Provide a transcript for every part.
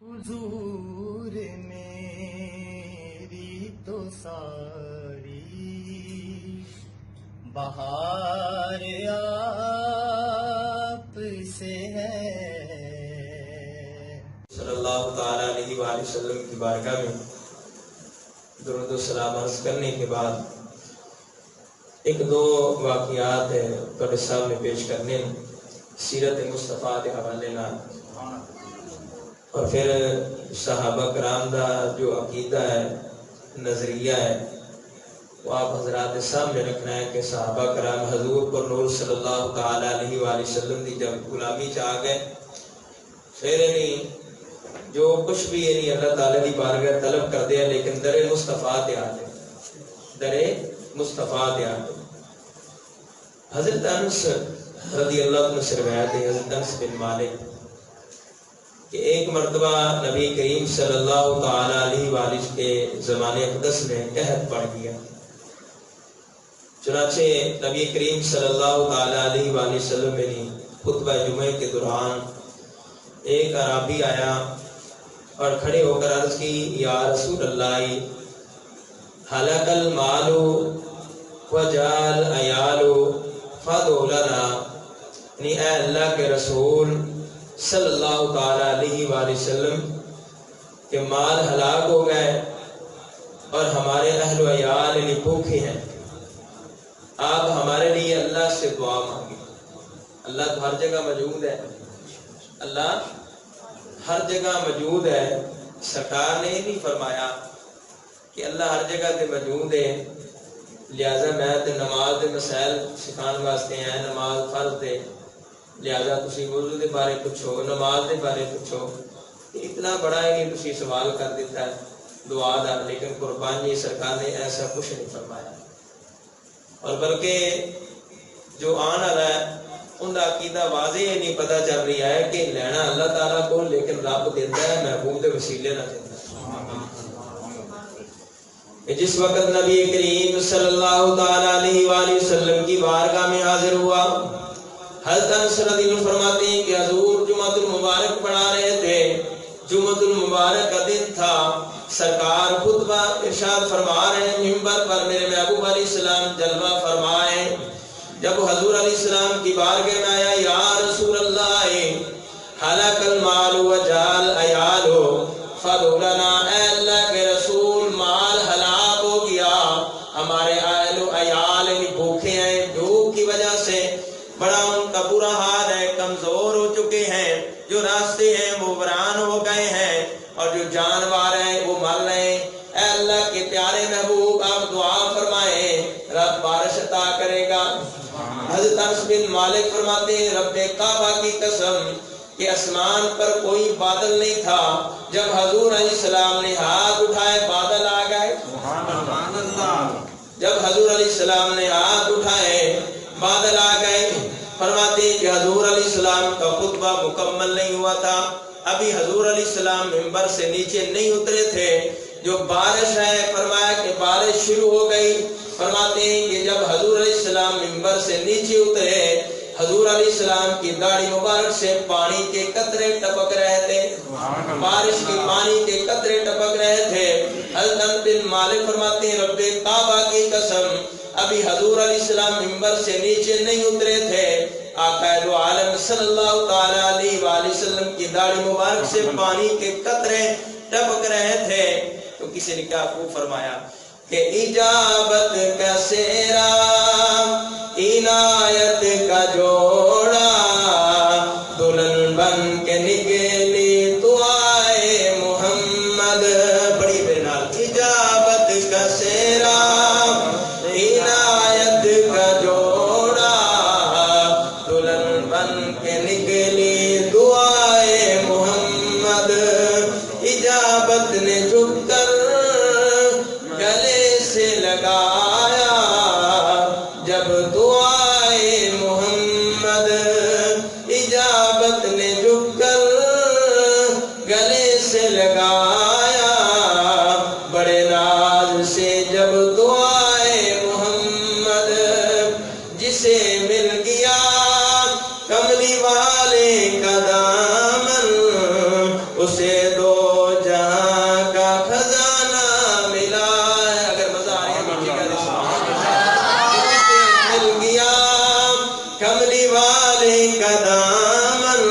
حضور میری تو ساری بہار آپ سے ہے۔ صلی اللہ تعالیٰ علیہ وآلہ وسلم کی بارگاہ میں درود و سلام عرض کرنے کے بعد ایک دو واقعات تھوڑے سامنے پیش کرنے سیرت مصطفیٰ کے حوالے نال اور پھر صحابہ کرام دا جو عقیدہ ہے نظریہ ہے وہ آپ حضرات سامنے رکھنا ہے کہ صحابہ کرام حضور پر نور صلی اللہ تعالیٰ علیہ وآلہ وسلم دی جب غلامی چاہ گئے پھر جو کچھ بھی اللہ تعالیٰ کی بارگاہ طلب کر دیا لیکن در مصطفیٰ تے آتے در مصطفیٰ تے آتے۔ حضرت انس رضی اللہ عنہ سے روایت ہے حضرت انس بن مالک کہ ایک مرتبہ نبی کریم صلی اللہ تعالیٰ علیہ وآلہ کے زمانے اقدس میں قحط پڑ گیا، چنانچہ نبی کریم صلی اللہ تعالیٰ علیہ وآلہ وسلم میں خطبہ جمعہ کے دوران ایک عرابی آیا اور کھڑے ہو کر عرض کی یا رسول اللہ ہلک المال وجال عیال فادعو لنا، یعنی اے اللہ کے رسول صلی اللہ تعالیٰ علیہ وآلہ وسلم کہ مال ہلاک ہو گئے اور ہمارے اہل و عیال یعنی بھوکے ہیں، آپ ہمارے لیے اللہ سے دعا مانگیں۔ اللہ تو ہر جگہ موجود ہے، اللہ ہر جگہ موجود ہے، سرکار نے یہ نہیں فرمایا کہ اللہ ہر جگہ تے موجود ہے لہذا میں تے نماز دے مسائل سکھان واسطے ہیں، نماز فرض دے لہذا تسی وضو دے بارے پوچھو، نماز دے بارے پوچھو، اتنا بڑا ہی تسی سوال کر دیتا ہے دعا دا، لیکن قربانی سرکار نے ایسا کچھ نہیں فرمایا، اور بلکہ جو آن والا ہے ان کا عقیدہ واضح نہیں پتہ چل رہی ہے کہ لینا اللہ تعالیٰ کو لیکن رب دیتا ہے محبوب کے وسیلے نہ دیتا ہے۔ جس وقت نبی کریم صلی اللہ تعالیٰ علیہ وآلہ وسلم کی بارگاہ میں حاضر ہوا، حضرت انس رضی اللہ عنہ فرماتے ہیں کہ حضور جمعۃ المبارک پڑھا رہے تھے، جمعۃ المبارک کا دن تھا، سرکار خطبہ ارشاد فرما رہے ہیں، منبر پر میرے محبوب علیہ السلام جلوہ فرمائے، جب حضور علیہ السلام کی بارگاہ میں آیا یا رسول اللہ ہلاک المال وجال عیال فادعو لنا، اے اللہ کے رسول مال ہلاک ہو گیا، ہمارے اہل و عیال بھوکے ہیں، بھوک کی وجہ سے بڑا ان کا برا حال ہے، کمزور ہو چکے ہیں، جو راستے ہیں وہ ویران ہو گئے ہیں اور جو جانور ہیں وہ مر رہے ہیں، اے اللہ کے پیارے محبوب آپ دعا فرمائیں رب بارش عطا کرے گا۔ حضرت انس بن مالک فرماتے ہیں رب کعبہ کی قسم کہ آسمان پر کوئی بادل نہیں تھا، جب حضور علیہ السلام نے ہاتھ اٹھائے بادل آ گئے، جب حضور علیہ السلام نے ہاتھ اٹھائے بادل آ گئے۔ فرماتے ہیں کہ حضور علیہ السلام کا خطبہ مکمل نہیں ہوا تھا، ابھی حضور علیہ السلام منبر سے نیچے نہیں اترے تھے، جو بارش ہے فرمایا کہ بارش شروع ہو گئی۔ فرماتے ہیں کہ جب حضور علیہ السلام منبر سے نیچے اترے، حضور علیہ السلام کی داڑھی مبارک سے پانی کے قطرے ٹپک رہے تھے، بارش کے پانی کے قطرے ٹپک رہے تھے۔ حضرت انس بن مالک فرماتے ہیں رب کعبہ کی قسم ابھی حضور علیہ السلام منبر سے نیچے نہیں اترے تھے، آقا دو عالم صلی اللہ تعالیٰ علیہ وآلہ وسلم کی داڑھی مبارک سے پانی کے قطرے ٹپک رہے تھے، تو کسی نے کیا خوب فرمایا کہ اجابت کا سیرا عنایت کا جوڑا دلہن بن کے نکلی تو آئے محمد، بڑی بینال اجابت کا سیرا عنایت کا جوڑا دلہن بن کے نکلی تو آئے محمد، اجابت نے جھک کر گلے سے لگایا جب دعائے محمد، اجابت نے جھک کر گلے سے لگایا بڑے ناز سے جب دعائے محمد، جسے مل گیا کملی والے کا دامن اسے دو کا دامن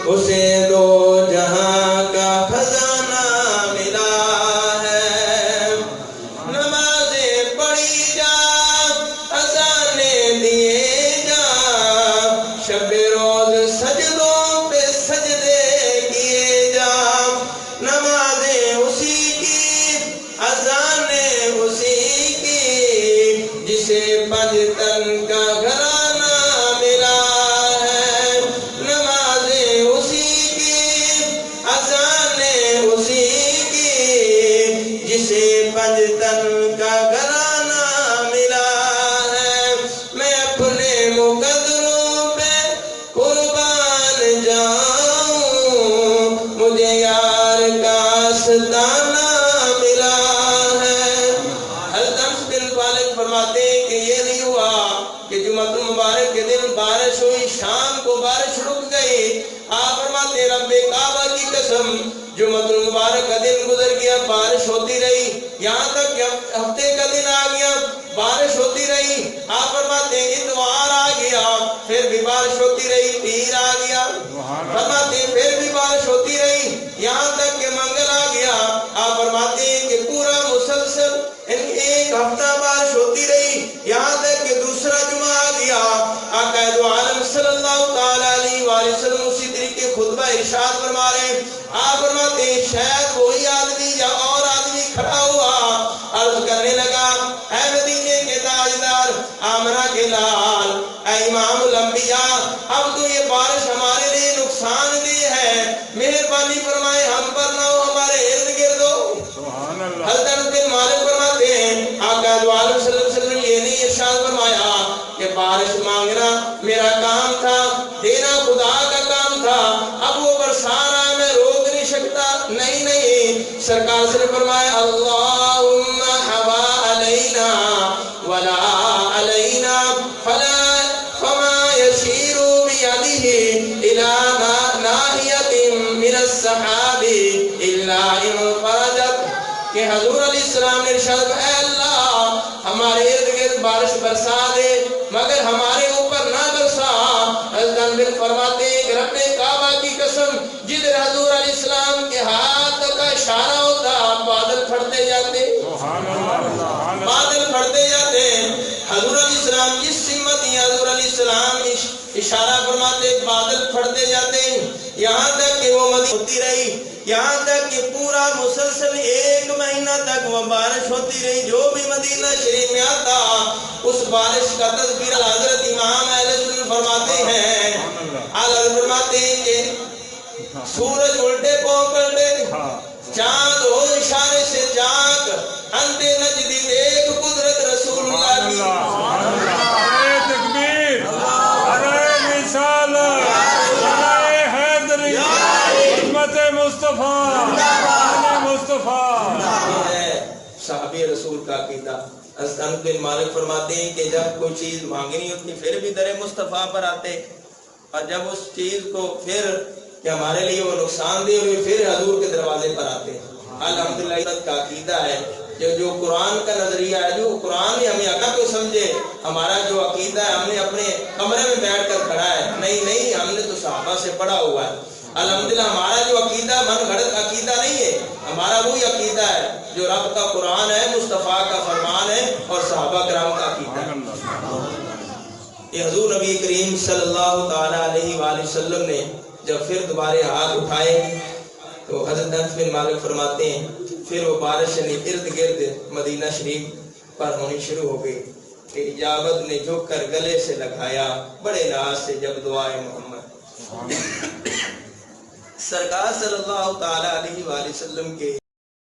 اسے دو جہاں کا خزانہ ملا ہے نمازیں پڑھی جا اذانیں دیے جا شب روز سجدوں پہ سجدے کیے جا نمازیں اسی کی اذانیں اسی کی جسے پنج تن کا گھرانہ ملا ہے نمازیں اسی کی اذانیں اسی کی جسے پنج تن کا گھرانہ ملا ہے میں اپنے مقدروں پہ قربان جاؤں مجھے یار کا ستانہ ملا ہے حضرت انس بن مالک فرماتے ہیں کہ یہ نہیں ہوا کہ جمعۃ المبارک کے دن بارش ہوئی شام کو بارش رک گئی آپ فرماتے ہیں رب کعبہ کی قسم جمعۃ المبارک کا دن گزر گیا بارش ہوتی رہی یہاں تک کہ ہفتے کا دن آ گیا بارش ہوتی رہی آپ فرماتے ہیں اتوار آ گیا پھر بھی بارش ہوتی رہی پیر آ گیا فرماتے ہیں پھر بھی بارش ہوتی رہی یہاں تک کہ منگل آ گیا آپ فرماتے ہیں کہ پورا مسلسل ایک ہفتہ بارش ہوتی رہی یہاں تک کہ دوسرا جمعہ آ گیا آقا دو عالم صلی اللہ تعالی علیہ وآلہ وسلم اسی طریقے خطبہ ارشاد فرما رہے ہیں آپ فرماتے ہیں شاید وہی آدمی یا اور آدمی کھڑا ہوا عرض کرنے لگا اے مدینے کے تاجدار آمنہ کے لال اے امام الانبیاء اب تو یہ بارش ہمارے لیے نقصان دہ ہے مہربانی فرمائے ہم پر نہ ہو ہمارے ارد گرد ہو حضرت انس بن مالک فرماتے ہیں آقا دو عالم صلی اللہ علیہ وسلم یہ نہیں ارشاد فرمایا کہ بارش مانگنا میرا کام تھا دینا خدا کا کام تھا اب وہ برسا رہا میں روک نہیں سکتا نہیں سرکار سے نے فرمایا اللہم حوا علینا ولا علینا فما یشیر بیدہ الى ناحیت من السحاب الا انفرجت کہ حضور علیہ السلام نے ارشاد اے اللہ ہمارے ارد گرد بارش برسا دے مگر ہمارے اوپر نہ برسا حضرت انس فرماتے ہیں کہ رب کعبہ کی قسم جدھر حضور علیہ السلام کے ہاتھ کا اشارہ ہوتا بادل پھٹتے جاتے بادل پھٹتے جاتے حضور علیہ السلام جس سمت حضور علیہ السلام اشارہ فرماتے بادل پھٹتے جاتے یہاں تک کہ وہ مدینہ ہوتی رہی یہاں تک کہ پورا مسلسل ایک مہینہ تک وہ بارش ہوتی رہی جو بھی مدینہ شریف میں آتا اس بارش کا تذکرہ حضرت امام اہل سنت فرماتے ہیں حضرت فرماتے ہیں کہ سورج الٹے پاؤں کر دے چاند ہو اشارے سے جاگ اندھے نجدی دیکھ قدرت رسول اللہ کی ارے تکبیر ارے رسالت ارے حیدری خدمت مصطفیٰ صحابی رسول کا عقیدہ حضرت انس بن مالک فرماتے ہیں کہ جب کوئی چیز مانگنی ہوتی پھر بھی در مصطفیٰ پر آتے اور جب اس چیز کو پھر کہ ہمارے لیے وہ نقصان دے ہوئے پھر حضور کے دروازے پر آتے ہیں الحمدللہ کا عقیدہ ہے جو قرآن کا نظریہ ہے جو قرآن نے ہمیں عقل کو سمجھے ہمارا جو عقیدہ ہے ہم نے اپنے کمرے میں بیٹھ کر کھڑا ہے نہیں ہم نے تو صحابہ سے پڑھا ہوا ہے الحمدللہ ہمارا جو عقیدہ من گھڑت عقیدہ نہیں ہے ہمارا وہی عقیدہ ہے جو رب کا قرآن ہے مصطفیٰ کا فرمان ہے اور صحابہ کرام کا عقیدہ ہے یہ حضور نبی کریم صلی اللہ تعالی علیہ وآلہ وسلم نے جب پھر دوبارہ ہاتھ اٹھائے تو حضرت انس بن مالک فرماتے ہیں پھر وہ بارش ارد گرد مدینہ شریف پر ہونی شروع ہو گئی کہ اجابت نے جھک کر گلے سے لگایا بڑے ناز سے جب دعائے محمد سرکار صلی اللہ تعالی علیہ وآلہ وسلم کے